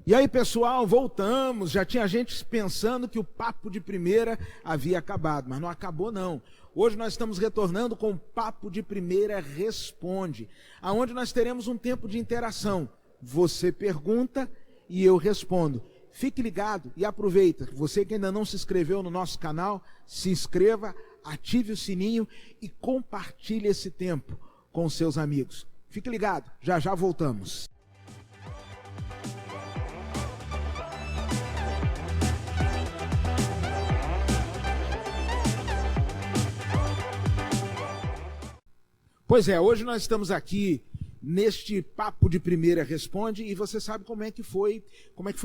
E aí, pessoal, voltamos. Já tinha gente pensando que o Papo de Primeira havia acabado, mas não acabou não. Hoje nós estamos retornando com o Papo de Primeira Responde, aonde nós teremos um tempo de interação. Você pergunta e eu respondo. Fique ligado e aproveita. Você que ainda não se inscreveu no nosso canal, se inscreva, ative o sininho e compartilhe esse tempo com seus amigos. Fique ligado, já já voltamos. Pois é, hoje nós estamos aqui neste Papo de Primeira Responde e você sabe como é que foi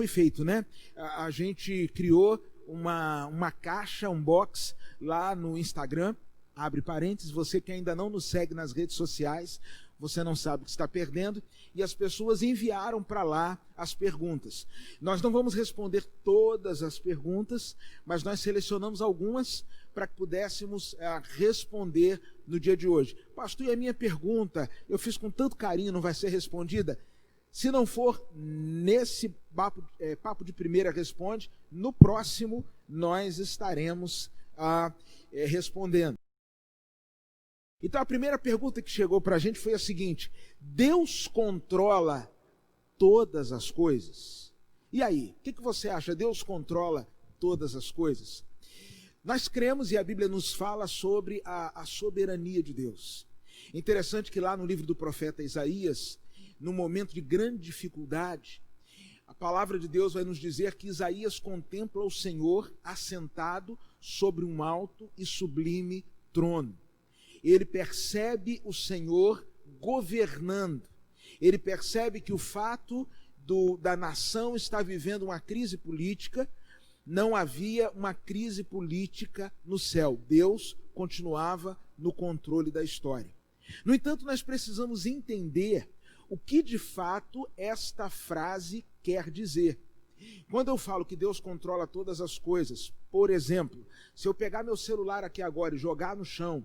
feito, né? A gente criou uma caixa, um box lá no Instagram, abre parênteses, você que ainda não nos segue nas redes sociais, você não sabe o que está perdendo, e as pessoas enviaram para lá as perguntas. Nós não vamos responder todas as perguntas, mas nós selecionamos algumas para que pudéssemos responder no dia de hoje. Pastor, e a minha pergunta, eu fiz com tanto carinho, não vai ser respondida? Se não for nesse Papo de Primeira Responde, no próximo nós estaremos respondendo. Então a primeira pergunta que chegou para a gente foi a seguinte: Deus controla todas as coisas? E aí, o que você acha? Deus controla todas as coisas? Nós cremos e a Bíblia nos fala sobre a soberania de Deus. Interessante que lá no livro do profeta Isaías, no momento de grande dificuldade, a palavra de Deus vai nos dizer que Isaías contempla o Senhor assentado sobre um alto e sublime trono. Ele percebe o Senhor governando. Ele percebe que o fato da nação estar vivendo uma crise política, não havia uma crise política no céu. Deus continuava no controle da história. No entanto, nós precisamos entender o que de fato esta frase quer dizer. Quando eu falo que Deus controla todas as coisas, por exemplo, se eu pegar meu celular aqui agora e jogar no chão,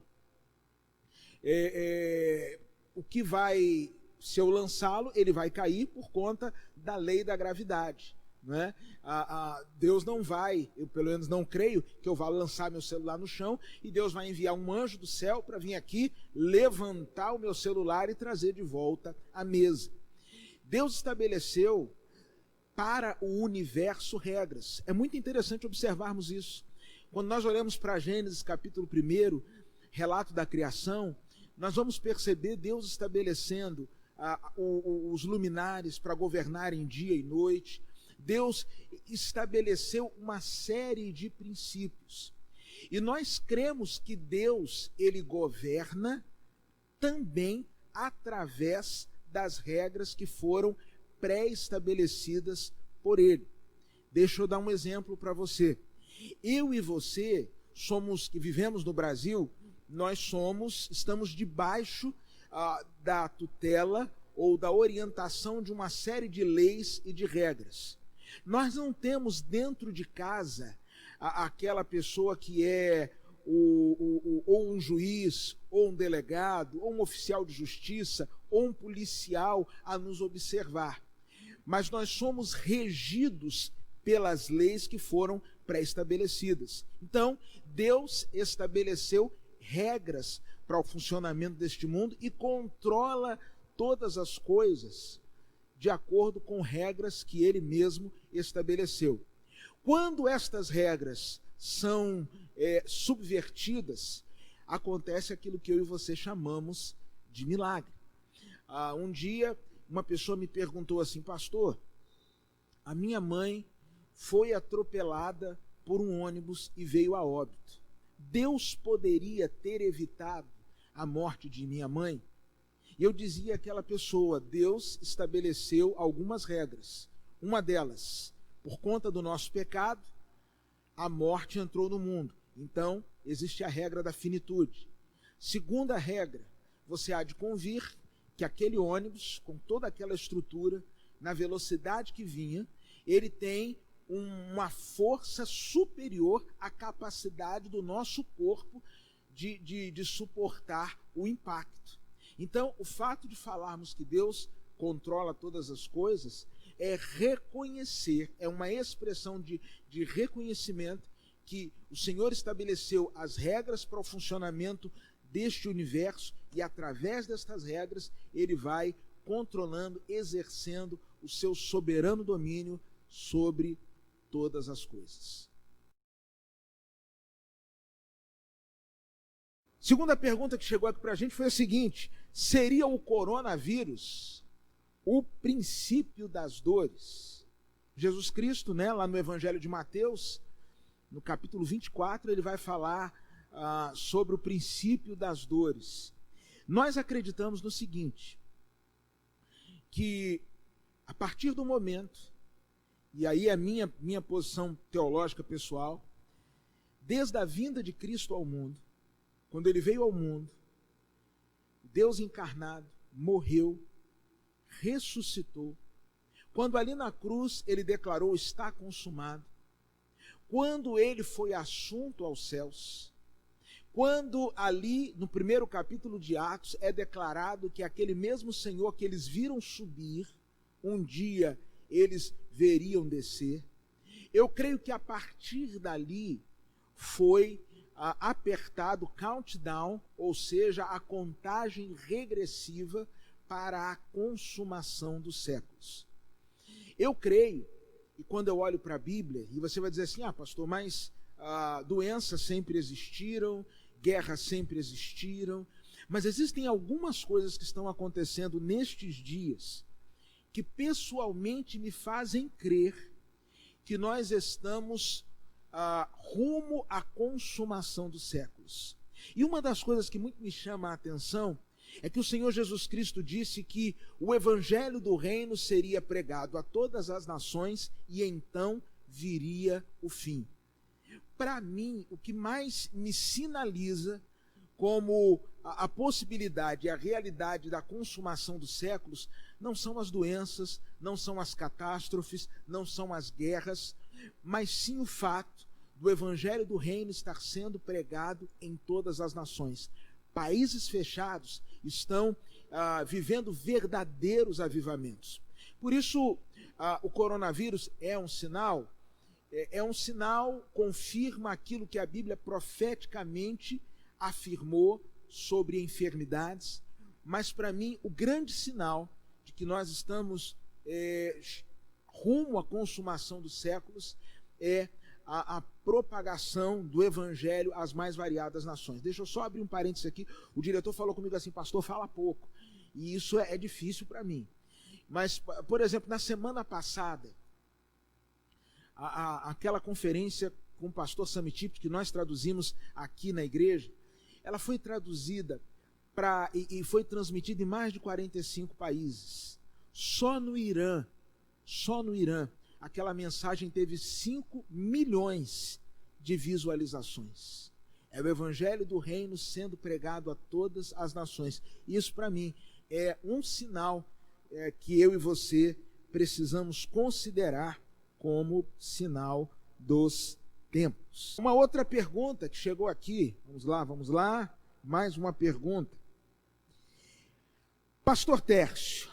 o que vai, se eu lançá-lo, ele vai cair por conta da lei da gravidade, né? Deus não vai, eu pelo menos não creio, que eu vá lançar meu celular no chão e Deus vai enviar um anjo do céu para vir aqui, levantar o meu celular e trazer de volta à mesa. Deus estabeleceu para o universo regras. É muito interessante observarmos isso. Quando nós olhamos para Gênesis capítulo 1, relato da criação, nós vamos perceber Deus estabelecendo os luminares para governarem dia e noite. Deus estabeleceu uma série de princípios. E nós cremos que Deus, ele governa também através das regras que foram pré-estabelecidas por ele. Deixa eu dar um exemplo para você. Eu e você que vivemos no Brasil, estamos debaixo da tutela ou da orientação de uma série de leis e de regras. Nós não temos dentro de casa aquela pessoa que é ou um juiz, ou um delegado, ou um oficial de justiça, ou um policial a nos observar. Mas nós somos regidos pelas leis que foram pré-estabelecidas. Então, Deus estabeleceu regras para o funcionamento deste mundo e controla todas as coisas de acordo com regras que ele mesmo estabeleceu. Quando estas regras são subvertidas, acontece aquilo que eu e você chamamos de milagre. Um dia, uma pessoa me perguntou assim: pastor, a minha mãe foi atropelada por um ônibus e veio a óbito. Deus poderia ter evitado a morte de minha mãe? E eu dizia àquela pessoa: Deus estabeleceu algumas regras. Uma delas, por conta do nosso pecado, a morte entrou no mundo. Então, existe a regra da finitude. Segunda regra, você há de convir que aquele ônibus, com toda aquela estrutura, na velocidade que vinha, ele tem uma força superior à capacidade do nosso corpo de suportar o impacto. Então, o fato de falarmos que Deus controla todas as coisas é reconhecer, é uma expressão de reconhecimento que o Senhor estabeleceu as regras para o funcionamento deste universo e através destas regras ele vai controlando, exercendo o seu soberano domínio sobre todas as coisas. Segunda pergunta que chegou aqui para a gente foi a seguinte: seria o coronavírus o princípio das dores? Jesus Cristo, lá no Evangelho de Mateus, no capítulo 24, ele vai falar sobre o princípio das dores. Nós acreditamos no seguinte, que a partir do momento, e aí é a minha posição teológica pessoal, desde a vinda de Cristo ao mundo, quando ele veio ao mundo, Deus encarnado, morreu, ressuscitou. Quando ali na cruz ele declarou: está consumado. Quando ele foi assunto aos céus, quando ali no primeiro capítulo de Atos é declarado que aquele mesmo Senhor que eles viram subir, um dia eles veriam descer, eu creio que a partir dali foi apertado o countdown, ou seja, a contagem regressiva para a consumação dos séculos. Eu creio, e quando eu olho para a Bíblia, e você vai dizer assim: pastor, mas doenças sempre existiram, guerras sempre existiram, mas existem algumas coisas que estão acontecendo nestes dias que pessoalmente me fazem crer que nós estamos rumo à consumação dos séculos. E uma das coisas que muito me chama a atenção é que o Senhor Jesus Cristo disse que o evangelho do reino seria pregado a todas as nações e então viria o fim. Para mim, o que mais me sinaliza como a possibilidade e a realidade da consumação dos séculos não são as doenças, não são as catástrofes, não são as guerras, mas sim o fato do evangelho do reino estar sendo pregado em todas as nações. Países fechados estão vivendo verdadeiros avivamentos. Por isso, o coronavírus é um sinal, confirma aquilo que a Bíblia profeticamente afirmou sobre enfermidades, mas para mim o grande sinal de que nós estamos rumo à consumação dos séculos é a propagação do evangelho às mais variadas nações. Deixa eu só abrir um parênteses aqui. O diretor falou comigo assim: pastor, fala pouco. E isso é difícil para mim. Mas, por exemplo, na semana passada, aquela conferência com o pastor Samitip, que nós traduzimos aqui na igreja, ela foi traduzida e foi transmitida em mais de 45 países. Só no Irã, aquela mensagem teve 5 milhões de visualizações. É o evangelho do reino sendo pregado a todas as nações. Isso, para mim, é um sinal que eu e você precisamos considerar como sinal dos tempos. Uma outra pergunta que chegou aqui, vamos lá, mais uma pergunta. Pastor Tércio,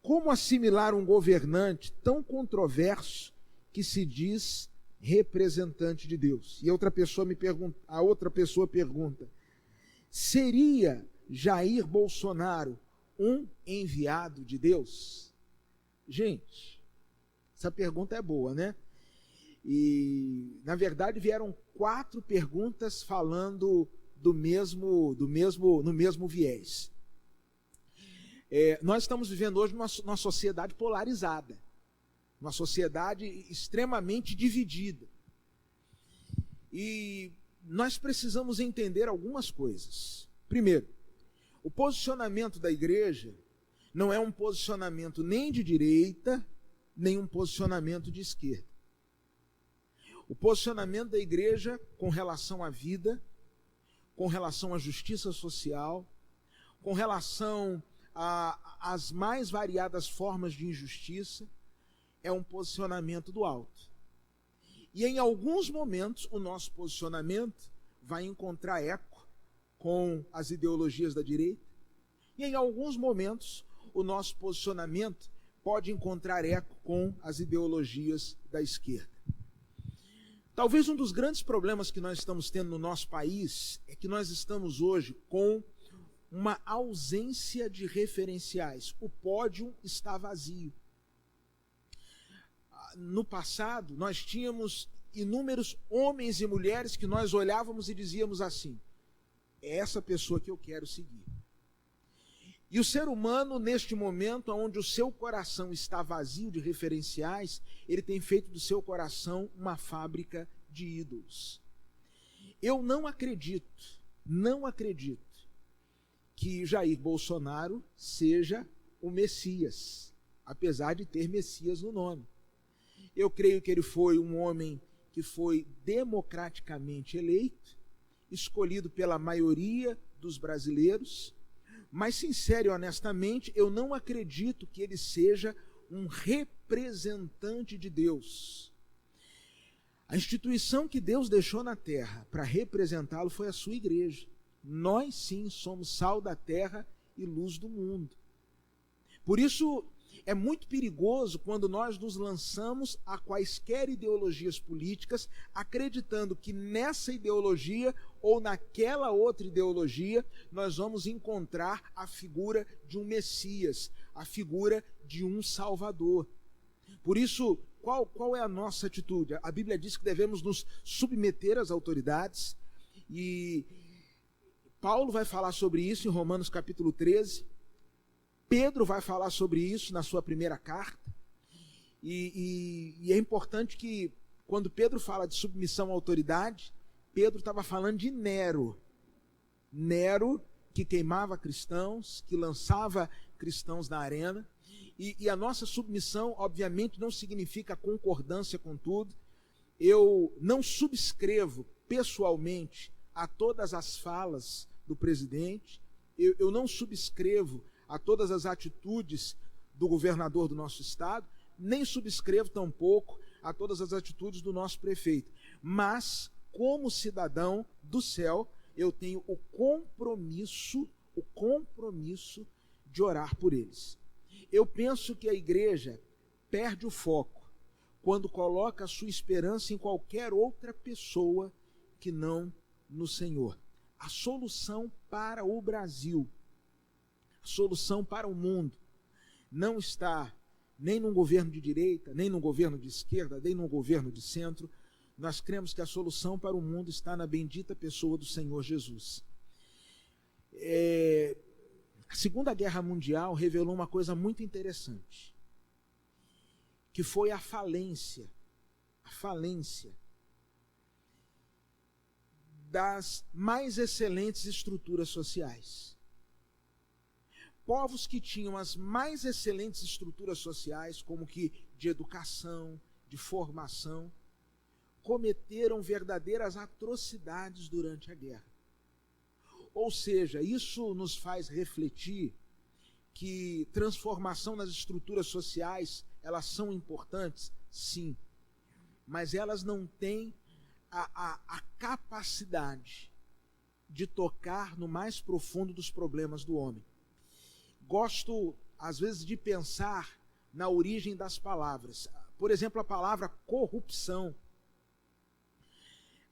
como assimilar um governante tão controverso que se diz representante de Deus? E a outra pessoa pergunta: seria Jair Bolsonaro um enviado de Deus? Gente, essa pergunta é boa, né? E, na verdade, vieram 4 perguntas falando no mesmo viés. Nós estamos vivendo hoje numa sociedade polarizada, uma sociedade extremamente dividida. E nós precisamos entender algumas coisas. Primeiro, o posicionamento da igreja não é um posicionamento nem de direita, nem um posicionamento de esquerda. O posicionamento da igreja com relação à vida, com relação à justiça social, com relação às mais variadas formas de injustiça, é um posicionamento do alto. E em alguns momentos o nosso posicionamento vai encontrar eco com as ideologias da direita, e em alguns momentos o nosso posicionamento pode encontrar eco com as ideologias da esquerda. Talvez um dos grandes problemas que nós estamos tendo no nosso país é que nós estamos hoje com uma ausência de referenciais. O pódio está vazio. No passado, nós tínhamos inúmeros homens e mulheres que nós olhávamos e dizíamos assim: é essa pessoa que eu quero seguir. E o ser humano, neste momento, onde o seu coração está vazio de referenciais, ele tem feito do seu coração uma fábrica de ídolos. Eu não acredito que Jair Bolsonaro seja o Messias, apesar de ter Messias no nome. Eu creio que ele foi um homem que foi democraticamente eleito, escolhido pela maioria dos brasileiros, mas, sincero e honestamente, eu não acredito que ele seja um representante de Deus. A instituição que Deus deixou na terra para representá-lo foi a sua igreja. Nós, sim, somos sal da terra e luz do mundo. Por isso, é muito perigoso quando nós nos lançamos a quaisquer ideologias políticas, acreditando que nessa ideologia ou naquela outra ideologia nós vamos encontrar a figura de um Messias, a figura de um Salvador. Por isso, qual é a nossa atitude? A Bíblia diz que devemos nos submeter às autoridades, e Paulo vai falar sobre isso em Romanos capítulo 13, Pedro vai falar sobre isso na sua primeira carta, e é importante que, quando Pedro fala de submissão à autoridade, Pedro estava falando de Nero. Nero, que queimava cristãos, que lançava cristãos na arena, e a nossa submissão, obviamente, não significa concordância com tudo. Eu não subscrevo pessoalmente a todas as falas do presidente, eu não subscrevo a todas as atitudes do governador do nosso estado, nem subscrevo tampouco a todas as atitudes do nosso prefeito. Mas, como cidadão do céu, eu tenho o compromisso de orar por eles. Eu penso que a igreja perde o foco quando coloca a sua esperança em qualquer outra pessoa que não no Senhor. A solução para o Brasil, a solução para o mundo, não está nem num governo de direita, nem num governo de esquerda, nem num governo de centro. Nós cremos que a solução para o mundo está na bendita pessoa do Senhor Jesus. A Segunda Guerra Mundial revelou uma coisa muito interessante, que foi a falência das mais excelentes estruturas sociais. Povos que tinham as mais excelentes estruturas sociais, como que de educação, de formação, cometeram verdadeiras atrocidades durante a guerra. Ou seja, isso nos faz refletir que transformação nas estruturas sociais, elas são importantes, sim, mas elas não têm a capacidade de tocar no mais profundo dos problemas do homem. Gosto, às vezes, de pensar na origem das palavras. Por exemplo, a palavra corrupção.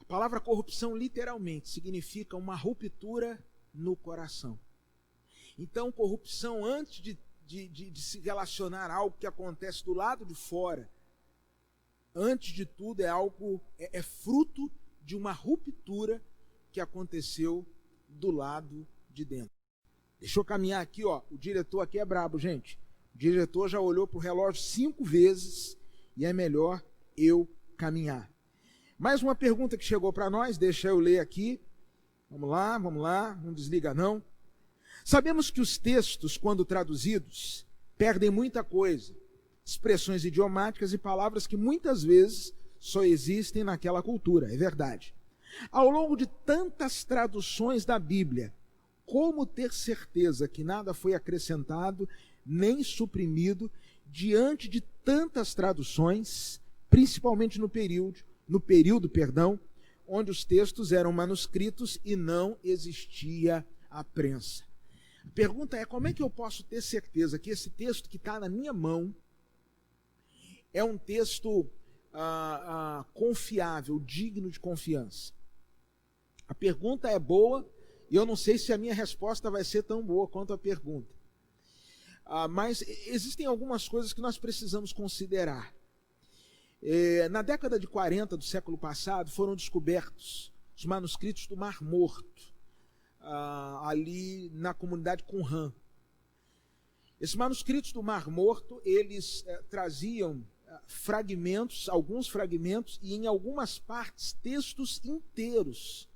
A palavra corrupção, literalmente, significa uma ruptura no coração. Então, corrupção, antes de se relacionar a algo que acontece do lado de fora, antes de tudo é fruto de uma ruptura que aconteceu do lado de dentro. Deixa eu caminhar aqui, ó. O diretor aqui é brabo, gente. O diretor já olhou para o relógio 5 vezes e é melhor eu caminhar. Mais uma pergunta que chegou para nós, deixa eu ler aqui. Vamos lá, não desliga não. Sabemos que os textos, quando traduzidos, perdem muita coisa. Expressões idiomáticas e palavras que muitas vezes só existem naquela cultura, é verdade. Ao longo de tantas traduções da Bíblia, como ter certeza que nada foi acrescentado nem suprimido diante de tantas traduções, principalmente no período, onde os textos eram manuscritos e não existia a prensa? A pergunta é: como é que eu posso ter certeza que esse texto que está na minha mão, é um texto confiável, digno de confiança? A pergunta é boa, e eu não sei se a minha resposta vai ser tão boa quanto a pergunta. Mas existem algumas coisas que nós precisamos considerar. Na década de 40 do século passado, foram descobertos os manuscritos do Mar Morto, ali na comunidade Qumran. Esses manuscritos do Mar Morto, eles traziam fragmentos, alguns fragmentos, e em algumas partes, textos inteiros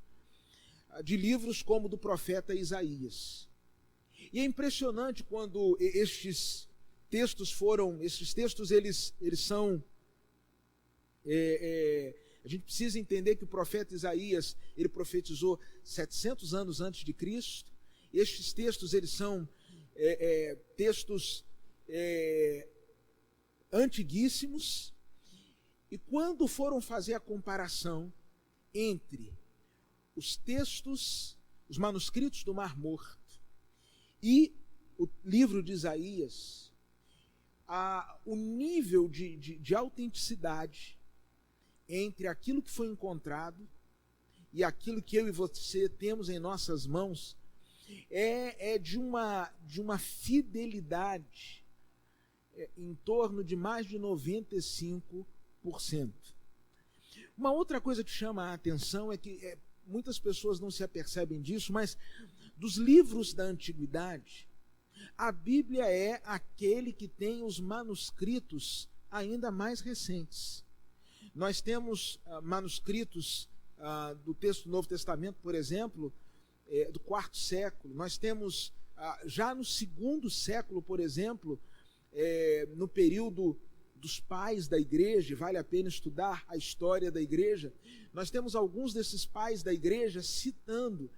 de livros como o do profeta Isaías. E é impressionante quando estes textos eles são... a gente precisa entender que o profeta Isaías, ele profetizou 700 anos antes de Cristo. Estes textos, eles são textos antiguíssimos. E quando foram fazer a comparação entre os textos, os manuscritos do Mar Morto e o livro de Isaías, o nível de autenticidade entre aquilo que foi encontrado e aquilo que eu e você temos em nossas mãos é de uma fidelidade em torno de mais de 95%. Uma outra coisa que chama a atenção é que muitas pessoas não se apercebem disso, mas dos livros da antiguidade, a Bíblia é aquele que tem os manuscritos ainda mais recentes. Nós temos manuscritos do texto do Novo Testamento, por exemplo, do IV século. Nós temos já no II século, por exemplo, no período dos pais da igreja, vale a pena estudar a história da igreja, nós temos alguns desses pais da igreja citando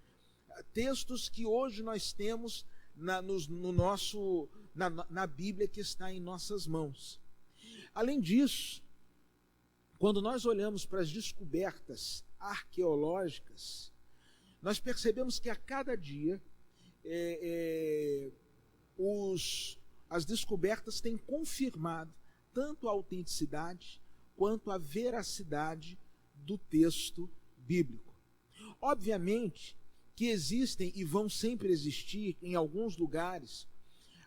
textos que hoje nós temos na Bíblia que está em nossas mãos. Além disso, quando nós olhamos para as descobertas arqueológicas, nós percebemos que a cada dia as descobertas têm confirmado tanto a autenticidade quanto a veracidade do texto bíblico. Obviamente que existem e vão sempre existir em alguns lugares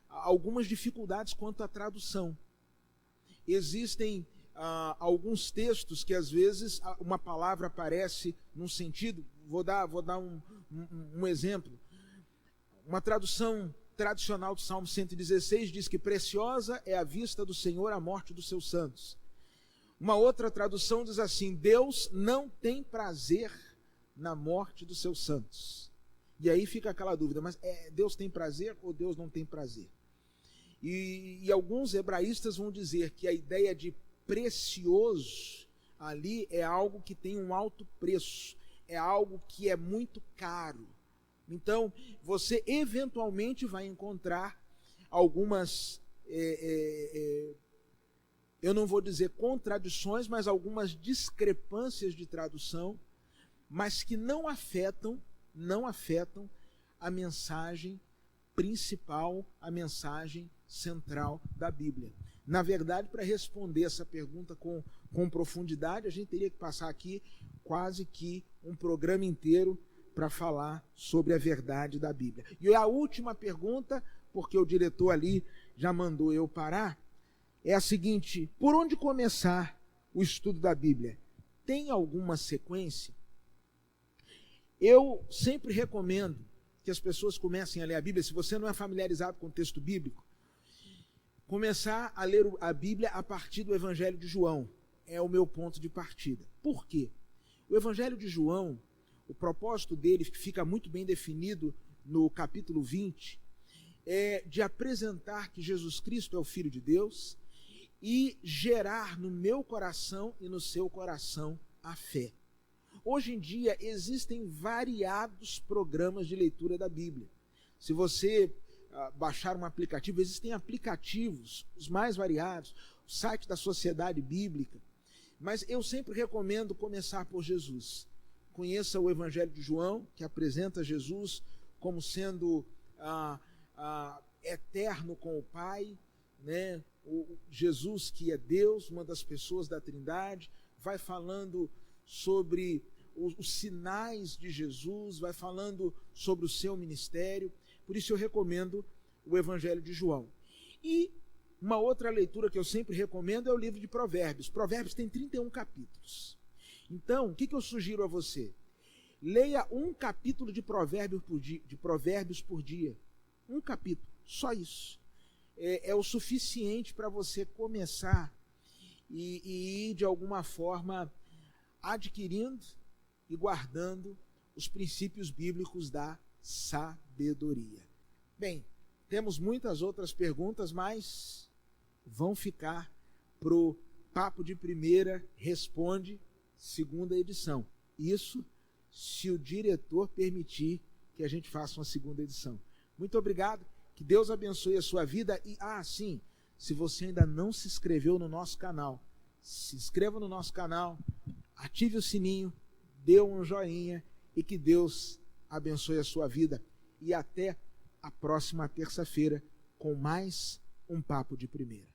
algumas dificuldades quanto à tradução. Existem alguns textos que às vezes uma palavra aparece num sentido. Vou dar um exemplo. Uma tradução tradicional do Salmo 116 diz que preciosa é a vista do Senhor a morte dos seus santos. Uma outra tradução diz assim: Deus não tem prazer na morte dos seus santos. E aí fica aquela dúvida, mas Deus tem prazer ou Deus não tem prazer? E alguns hebraístas vão dizer que a ideia de precioso ali é algo que tem um alto preço, é algo que é muito caro. Então, você eventualmente vai encontrar algumas, eu não vou dizer contradições, mas algumas discrepâncias de tradução, mas que não afetam a mensagem principal, a mensagem central da Bíblia. Na verdade, para responder essa pergunta com profundidade, a gente teria que passar aqui quase que um programa inteiro para falar sobre a verdade da Bíblia. E a última pergunta, porque o diretor ali já mandou eu parar, é a seguinte: por onde começar o estudo da Bíblia? Tem alguma sequência? Eu sempre recomendo que as pessoas comecem a ler a Bíblia, se você não é familiarizado com o texto bíblico, começar a ler a Bíblia a partir do Evangelho de João. É o meu ponto de partida. Por quê? O Evangelho de João, o propósito dele, que fica muito bem definido no capítulo 20, é de apresentar que Jesus Cristo é o Filho de Deus e gerar no meu coração e no seu coração a fé. Hoje em dia existem variados programas de leitura da Bíblia. Se você baixar um aplicativo, existem aplicativos, os mais variados, o site da Sociedade Bíblica, mas eu sempre recomendo começar por Jesus. Conheça o Evangelho de João, que apresenta Jesus como sendo eterno com o Pai, né? Jesus, que é Deus, uma das pessoas da Trindade, vai falando sobre os sinais de Jesus, vai falando sobre o seu ministério. Por isso eu recomendo o Evangelho de João. E uma outra leitura que eu sempre recomendo é o livro de Provérbios. Provérbios tem 31 capítulos. Então, o que eu sugiro a você? Leia um capítulo de Provérbios por dia. Um capítulo, só isso. É o suficiente para você começar e ir, de alguma forma, adquirindo e guardando os princípios bíblicos da sabedoria. Bem, temos muitas outras perguntas, mas vão ficar para o Papo de Primeira Responde, segunda edição. Isso se o diretor permitir que a gente faça uma segunda edição. Muito obrigado, que Deus abençoe a sua vida. E, sim, se você ainda não se inscreveu no nosso canal, se inscreva no nosso canal, ative o sininho, dê um joinha e que Deus abençoe a sua vida. E até a próxima terça-feira com mais um Papo de Primeira.